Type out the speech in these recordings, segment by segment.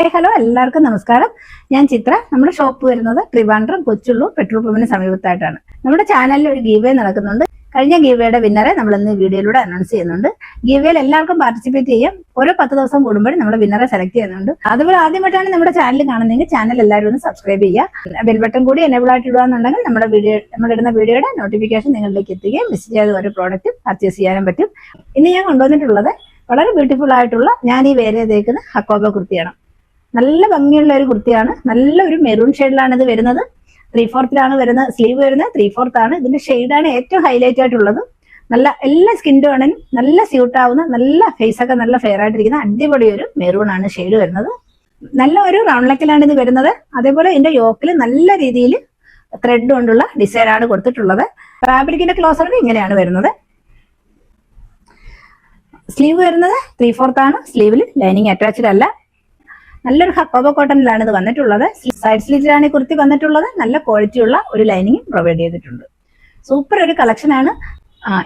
Hello, എല്ലാവർക്കും നമസ്കാരം. ഞാൻ ചിത്ര. നമ്മുടെ ഷോപ്പ് വരുന്നത് ട്രിവാൻഡ്രം കൊച്ചുള്ളൂർ പെട്രോൾ പമ്പിന് സമീപത്തായിട്ടാണ്. നമ്മുടെ ചാനലിൽ ഒരു ഗീവേ നടക്കുന്നുണ്ട്. കഴിഞ്ഞ ഗീവയുടെ വിന്നറെ നമ്മൾ ഇന്ന് വീഡിയോയിലൂടെ അനൗൺസ് ചെയ്യുന്നുണ്ട്. ഗീവയിൽ എല്ലാവർക്കും പാർട്ടിസിപ്പേറ്റ് ചെയ്യാം. ഓരോ 10 ദിവസം കൂടുമ്പോഴും നമ്മൾ വിന്നറെ സെലക്ട് ചെയ്യുന്നുണ്ട്. അതുപോലെ ആദ്യമായിട്ടാണ് നമ്മുടെ ചാനൽ കാണുന്നതെങ്കിൽ ചാനൽ എല്ലാവരും ഒന്ന് സബ്സ്ക്രൈബ് ചെയ്യുക. ബെൽ ബട്ടൺ കൂടി എനേബിൾ ആയിട്ട് ഇടുകയെന്നുണ്ടെങ്കിൽ നമ്മളിടുന്ന വീഡിയോയുടെ നോട്ടിഫിക്കേഷൻ നിങ്ങളിലേക്ക് എത്തുകയും മിസ് ചെയ്ത ഒരു പ്രോഡക്റ്റ് പർച്ചേസ് ചെയ്യാനും പറ്റും. ഇന്ന് ഞാൻ കൊണ്ടുവന്നിട്ടുള്ളത് വളരെ ബ്യൂട്ടിഫുൾ ആയിട്ടുള്ള ഞാൻ ഈ വേറെ തേക്കുന്ന ഹക്കോബ കുർത്തിയാണ്. നല്ല ഭംഗിയുള്ള ഒരു കുർത്തിയാണ്. നല്ലൊരു മെറൂൺ ഷെയ്ഡിലാണ് ഇത് വരുന്നത്. 3/4 വരുന്നത്. സ്ലീവ് വരുന്നത് 3/4 ആണ്. ഇതിന്റെ ഷെയ്ഡാണ് ഏറ്റവും ഹൈലൈറ്റ് ആയിട്ടുള്ളത്. നല്ല എല്ലാ സ്കിൻ ടോണിനും നല്ല സ്യൂട്ട് ആവുന്ന, നല്ല ഫേസ് ഒക്കെ നല്ല ഫെയർ ആയിട്ടിരിക്കുന്ന അടിപൊളി ഒരു മെറൂൺ ആണ് ഷെയ്ഡ് വരുന്നത്. നല്ല ഒരു റൗണ്ട് നെക്കിലാണ് ഇത് വരുന്നത്. അതേപോലെ ഇതിന്റെ യോക്കിൽ നല്ല രീതിയിൽ ത്രെഡ് കൊണ്ടുള്ള ഡിസൈൻ ആണ് കൊടുത്തിട്ടുള്ളത്. ഫാബ്രിക്കിന്റെ ക്ലോസർ ഇങ്ങനെയാണ് വരുന്നത്. സ്ലീവ് വരുന്നത് 3/4 ആണ്. സ്ലീവിൽ ലൈനിങ് അറ്റാച്ച്ഡ് അല്ല. നല്ലൊരു ഹക്കോബ കോട്ടണിലാണ് ഇത് വന്നിട്ടുള്ളത്. സൈഡ് സ്ലിറ്റിലാണ് ഈ കുർത്തി വന്നിട്ടുള്ളത്. നല്ല ക്വാളിറ്റി ഉള്ള ഒരു ലൈനിങ് പ്രൊവൈഡ് ചെയ്തിട്ടുണ്ട്. സൂപ്പർ ഒരു കളക്ഷൻ ആണ്.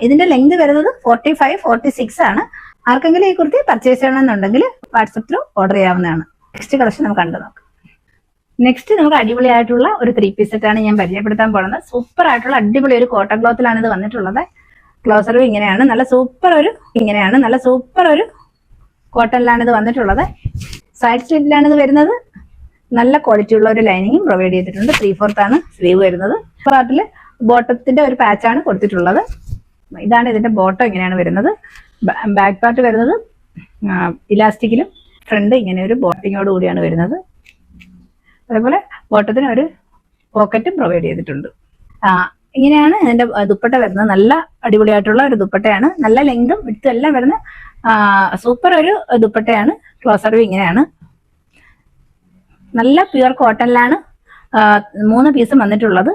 ഇതിന്റെ ലെങ്ത് വരുന്നത് 45-46 ആണ്. ആർക്കെങ്കിലും ഈ കുർത്തി പർച്ചേസ് ചെയ്യണമെന്നുണ്ടെങ്കിൽ വാട്സപ്പ് ത്രൂ ഓർഡർ ചെയ്യാവുന്നതാണ്. നെക്സ്റ്റ് കളക്ഷൻ നമുക്ക് കണ്ടു നോക്കാം. നെക്സ്റ്റ് നമുക്ക് അടിപൊളിയായിട്ടുള്ള ഒരു 3 പീസ് സെറ്റ് ആണ് ഞാൻ പരിചയപ്പെടുത്താൻ പോകുന്നത്. സൂപ്പർ ആയിട്ടുള്ള അടിപൊളി ഒരു കോട്ടൺ ക്ലോത്തിലാണ് ഇത് വന്നിട്ടുള്ളത്. ക്ലോസറും ഇങ്ങനെയാണ്. നല്ല സൂപ്പർ ഒരു കോട്ടണിലാണ് ഇത് വന്നിട്ടുള്ളത്. സൈഡ് സ്ലിറ്റിലാണ് ഇത് വരുന്നത്. നല്ല ക്വാളിറ്റി ഉള്ള ഒരു ലൈനിങ്ങും പ്രൊവൈഡ് ചെയ്തിട്ടുണ്ട്. 3/4 ആണ് സ്ലീവ് വരുന്നത്. പാർട്ടില് ബോട്ടത്തിന്റെ ഒരു പാച്ചാണ് കൊടുത്തിട്ടുള്ളത്. ഇതാണ് ഇതിന്റെ ബോട്ടം ഇങ്ങനെയാണ് വരുന്നത്. ബാക്ക് പാർട്ട് വരുന്നത് ഇലാസ്റ്റിക്കിലും ഫ്രണ്ട് ഇങ്ങനെ ഒരു ബോട്ടിങ്ങോട് കൂടിയാണ് വരുന്നത്. അതേപോലെ ബോട്ടത്തിന് ഒരു പോക്കറ്റും പ്രൊവൈഡ് ചെയ്തിട്ടുണ്ട്. ഇങ്ങനെയാണ് ഇതിന്റെ ദുപ്പട്ട വരുന്നത്. നല്ല അടിപൊളിയായിട്ടുള്ള ഒരു ദുപ്പട്ടയാണ്. നല്ല ലെങ്തും വിഡ്ത്തും എല്ലാം വരുന്ന സൂപ്പർ ഒരു ദുപ്പട്ടയാണ്. ക്ലോസറും ഇങ്ങനെയാണ്. നല്ല പ്യുവർ കോട്ടണിലാണ് 3 പീസും വന്നിട്ടുള്ളത്.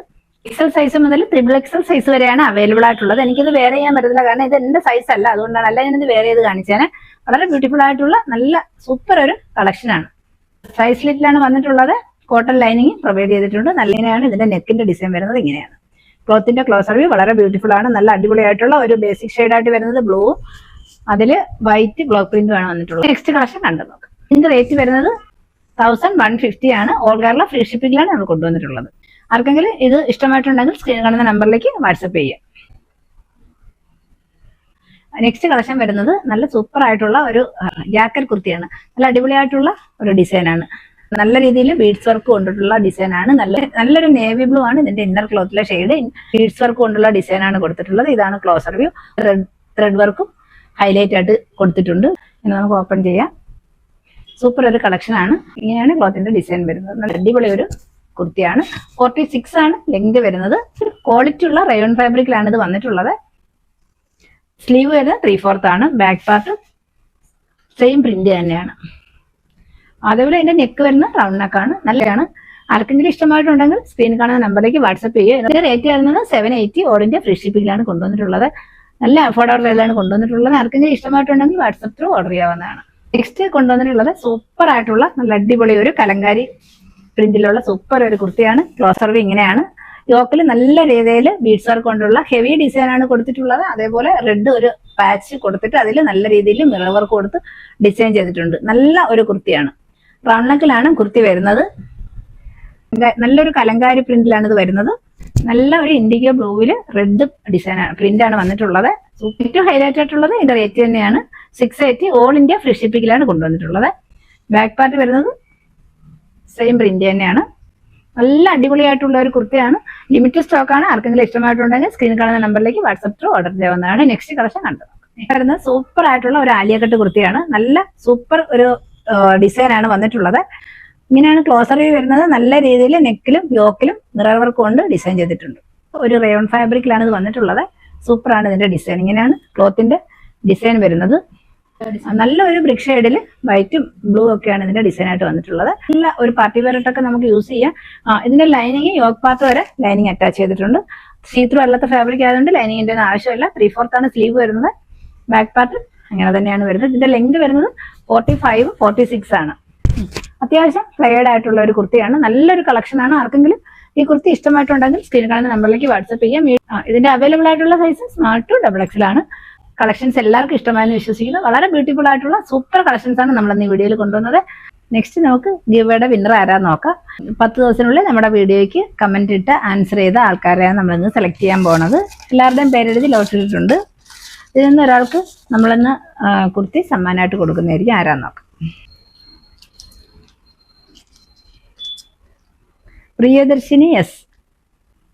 XL സൈസ് മുതൽ XXL സൈസ് വരെയാണ് അവൈലബിൾ ആയിട്ടുള്ളത്. എനിക്കിത് വേറെ ചെയ്യാൻ പറ്റത്തില്ല, കാരണം ഇത് എന്റെ സൈസ് അല്ല. അതുകൊണ്ടാണ്. അല്ല ഞാനിത് വേറെ ചെയ്ത് കാണിച്ചേനെ. വളരെ ബ്യൂട്ടിഫുൾ ആയിട്ടുള്ള നല്ല സൂപ്പർ ഒരു കളക്ഷൻ ആണ്. സൈഡ് സ്ലിറ്റിലാണ് വന്നിട്ടുള്ളത്. കോട്ടൺ ലൈനിങ് പ്രൊവൈഡ് ചെയ്തിട്ടുണ്ട്. നല്ലതിനാണ് ഇതിന്റെ നെക്കിന്റെ ഡിസൈൻ വരുന്നത്. ഇങ്ങനെയാണ് ക്ലോത്തിന്റെ ക്ലോസർ വ്യൂ. വളരെ ബ്യൂട്ടിഫുൾ ആണ്. നല്ല അടിപൊളിയായിട്ടുള്ള ഒരു ബേസിക് ഷെയ്ഡ് ആയിട്ട് വരുന്നത് ബ്ലൂ, അതില് വൈറ്റ് ബ്ലോക്ക് പ്രിന്റും ആണ് വന്നിട്ടുള്ളത്. നെക്സ്റ്റ് കളക്ഷൻ കണ്ടു നോക്കാം. ഇതിന്റെ റേറ്റ് വരുന്നത് 1150 ആണ്. ഓൾ കേരള ഫ്രീ ഷിപ്പിംഗിലാണ് നമ്മൾ കൊണ്ടുവന്നിട്ടുള്ളത്. ആർക്കെങ്കിലും ഇത് ഇഷ്ടമായിട്ടുണ്ടെങ്കിൽ സ്ക്രീൻ കാണുന്ന നമ്പറിലേക്ക് വാട്സപ്പ് ചെയ്യാം. നെക്സ്റ്റ് കളക്ഷൻ വരുന്നത് നല്ല സൂപ്പർ ആയിട്ടുള്ള ഒരു ജാക്കറ്റ് കുർത്തിയാണ്. നല്ല അടിപൊളിയായിട്ടുള്ള ഒരു ഡിസൈനാണ്. നല്ല രീതിയിൽ ബീഡ്സ് വർക്ക് കൊണ്ടിട്ടുള്ള ഡിസൈനാണ്. നല്ലൊരു നേവി ബ്ലൂ ആണ് ഇതിന്റെ ഇന്നർ ക്ലോത്തിലെ ഷെയ്ഡ്. ബീഡ്സ് വർക്ക് കൊണ്ടുള്ള ഡിസൈനാണ് കൊടുത്തിട്ടുള്ളത്. ഇതാണ് ക്ലോസർ വ്യൂ. ത്രെഡ് വർക്കും ഹൈലൈറ്റ് ആയിട്ട് കൊടുത്തിട്ടുണ്ട്. ഇനി നമുക്ക് ഓപ്പൺ ചെയ്യാം. സൂപ്പർ ഒരു കളക്ഷൻ ആണ്. ഇങ്ങനെയാണ് ക്ലോത്തിന്റെ ഡിസൈൻ വരുന്നത്. നല്ല അടിപൊളി ഒരു കുർത്തിയാണ്. 46 ആണ് ലെങ്ത് വരുന്നത്. ക്വാളിറ്റി ഉള്ള റയോൺ ഫാബ്രിക്കിലാണ് ഇത് വന്നിട്ടുള്ളത്. സ്ലീവ് വരുന്നത് 3/4 ആണ്. ബാക്ക് പാർട്ട് സെയിം പ്രിന്റ് തന്നെയാണ്. അതേപോലെ ഇതിന്റെ നെക്ക് വരുന്ന റൗണ്ട് നെക്കാണ്. നല്ലതാണ്. ആർക്കെങ്കിലും ഇഷ്ടമായിട്ടുണ്ടെങ്കിൽ സ്ക്രീൻ കാണുന്ന നമ്പറിലേക്ക് വാട്സപ്പ് ചെയ്യുക. ഇതിന്റെ റേറ്റ് വരുന്നത് 780. ഓൾ ഇന്ത്യ ഫ്രീ ഷിപ്പിംഗിലാണ് കൊണ്ടുവന്നിട്ടുള്ളത്. നല്ല അഫോർഡബിൾ റേറ്റിലാണ് കൊണ്ടുവന്നിട്ടുള്ളത്. ആർക്കെങ്കിലും ഇഷ്ടമായിട്ടുണ്ടെങ്കിൽ വാട്സപ്പ് ത്രൂ ഓർഡർ ചെയ്യാവുന്നതാണ്. നെക്സ്റ്റ് കൊണ്ടുവന്നിട്ടുള്ളത് സൂപ്പർ ആയിട്ടുള്ള നല്ല അടിപൊളി ഒരു കലങ്കാരി പ്രിന്റിലുള്ള സൂപ്പർ ഒരു കുർത്തിയാണ്. ക്ലോസർ ഇങ്ങനെയാണ്. യോക്കിൽ നല്ല രീതിയിൽ ബീഡ്സ് വർക്ക് കൊണ്ടുള്ള ഹെവി ഡിസൈൻ ആണ് കൊടുത്തിട്ടുള്ളത്. അതേപോലെ റെഡ് ഒരു പാച്ച് കൊടുത്തിട്ട് അതിൽ നല്ല രീതിയിൽ മിറർ വർക്ക് കൊടുത്ത് ഡിസൈൻ ചെയ്തിട്ടുണ്ട്. നല്ല ഒരു കുർത്തിയാണ്. റൗണ്ട് നെക്കിലാണ് കുർത്തി വരുന്നത്. നല്ലൊരു കലങ്കാരി പ്രിന്റിലാണ് ഇത് വരുന്നത്. നല്ല ഒരു ഇൻഡിഗോ ബ്ലൂവില് റെഡ് ഡിസൈൻ പ്രിന്റ് ആണ് വന്നിട്ടുള്ളത്. ഏറ്റവും ഹൈലൈറ്റ് ആയിട്ടുള്ളത് ഇതിന്റെ റേറ്റ് തന്നെയാണ്. 680. ഓൾ ഇന്ത്യ ഫ്രീ ഷിപ്പിംഗിലാണ് കൊണ്ടുവന്നിട്ടുള്ളത്. ബാക്ക് പാർട്ട് വരുന്നത് സെയിം പ്രിന്റ് തന്നെയാണ്. നല്ല അടിപൊളിയായിട്ടുള്ള ഒരു കുർത്തിയാണ്. ലിമിറ്റഡ് സ്റ്റോക്ക് ആണ്. ആർക്കെങ്കിലും ഇഷ്ടമായിട്ടുണ്ടെങ്കിൽ സ്ക്രീൻ കാണുന്ന നമ്പറിലേക്ക് വാട്സപ്പ് ത്രൂ ഓർഡർ ചെയ്യാവുന്നതാണ്. നെക്സ്റ്റ് കളക്ഷൻ കണ്ടു വരുന്നത് സൂപ്പർ ആയിട്ടുള്ള ഒരു ആലിയക്കട്ട് കുർത്തിയാണ്. നല്ല സൂപ്പർ ഒരു ഡിസൈൻ ആണ് വന്നിട്ടുള്ളത്. ഇങ്ങനെയാണ് ക്ലോസർ വ്യൂ വരുന്നത്. നല്ല രീതിയിൽ നെക്കിലും യോക്കിലും മിറർ വർക്ക് കൊണ്ട് ഡിസൈൻ ചെയ്തിട്ടുണ്ട്. ഒരു റയോൺ ഫാബ്രിക്കിലാണ് ഇത് വന്നിട്ടുള്ളത്. സൂപ്പർ ആണ് ഇതിന്റെ ഡിസൈൻ. ഇങ്ങനെയാണ് ക്ലോത്തിന്റെ ഡിസൈൻ വരുന്നത്. നല്ല ഒരു ബ്രിക്ക് ഷെയ്ഡിൽ വൈറ്റും ബ്ലൂ ഒക്കെയാണ് ഇതിന്റെ ഡിസൈൻ ആയിട്ട് വന്നിട്ടുള്ളത്. നല്ല ഒരു പാർട്ടി വെയറായിട്ടൊക്കെ നമുക്ക് യൂസ് ചെയ്യാം. ഇതിന്റെ ലൈനിങ് യോക്ക് പാർട്ട് വരെ ലൈനിങ് അറ്റാച്ച് ചെയ്തിട്ടുണ്ട്. സീത്രൂ അല്ലാത്ത ഫാബ്രിക് ആയതുകൊണ്ട് ലൈനിങ്ങിന്റെ ഒന്നും ആവശ്യമില്ല. 3/4 ആണ് സ്ലീവ് വരുന്നത്. ബാക്ക് പാർട്ട് അങ്ങനെ തന്നെയാണ് വരുന്നത്. ഇതിന്റെ ലെങ്ത് വരുന്നത് 45-46 ആണ്. അത്യാവശ്യം ഫ്ലെയർഡ് ആയിട്ടുള്ള ഒരു കുർത്തിയാണ്. നല്ലൊരു കളക്ഷൻ ആണ്. ആർക്കെങ്കിലും ഈ കുർത്തി ഇഷ്ടമായിട്ടുണ്ടെങ്കിൽ സ്ക്രീൻ കാണുന്ന നമ്പറിലേക്ക് വാട്സപ്പ് ചെയ്യാം. ഇതിന്റെ അവൈലബിൾ ആയിട്ടുള്ള സൈസ് സ്മാൾ ടു XXL ആണ്. കളക്ഷൻസ് എല്ലാവർക്കും ഇഷ്ടമായെന്ന് വിശ്വസിക്കുന്നു. വളരെ ബ്യൂട്ടിഫുൾ ആയിട്ടുള്ള സൂപ്പർ കളക്ഷൻസ് ആണ് നമ്മൾ ഇന്ന് ഈ വീഡിയോയിൽ കൊണ്ടുവന്നത്. നെക്സ്റ്റ് നമുക്ക് ഗിവയുടെ വിന്നർ ആരാന്ന് നോക്കാം. 10 ദിവസത്തിനുള്ളിൽ നമ്മുടെ വീഡിയോയ്ക്ക് കമന്റ് ഇട്ട് ആൻസർ ചെയ്ത ആൾക്കാരെയാണ് നമ്മളിന്ന് സെലക്ട് ചെയ്യാൻ പോണത്. എല്ലാവരുടെയും പേരെഴുതി ലോട്ടിട്ടുണ്ട്. ഇതിൽ നിന്ന് ഒരാൾക്ക് നമ്മളിന്ന് കുർത്തി സമ്മാനമായിട്ട് കൊടുക്കുന്നതായിരിക്കും. ആരാന്ന് നോക്കാം. Priyadarshini S,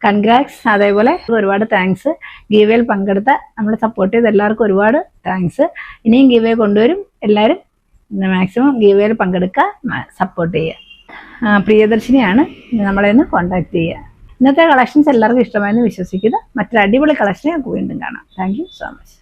congrats. അതേപോലെ ഒരുപാട് താങ്ക്സ്. ഗീവയിൽ പങ്കെടുത്ത നമ്മളെ സപ്പോർട്ട് ചെയ്ത എല്ലാവർക്കും ഒരുപാട് താങ്ക്സ്. ഇനിയും ഗീവേ കൊണ്ടുവരും. എല്ലാവരും മാക്സിമം ഗീവയിൽ പങ്കെടുക്കുക, സപ്പോർട്ട് ചെയ്യുക. പ്രിയദർശിനിയാണ് നമ്മളെ ഒന്ന് കോൺടാക്ട് ചെയ്യുക. ഇന്നത്തെ കളക്ഷൻസ് എല്ലാവർക്കും ഇഷ്ടമായെന്ന് വിശ്വസിക്കുന്നു. മറ്റൊരു അടിപൊളി കളക്ഷനെ നമുക്ക് വീണ്ടും കാണാം. Thank you so much.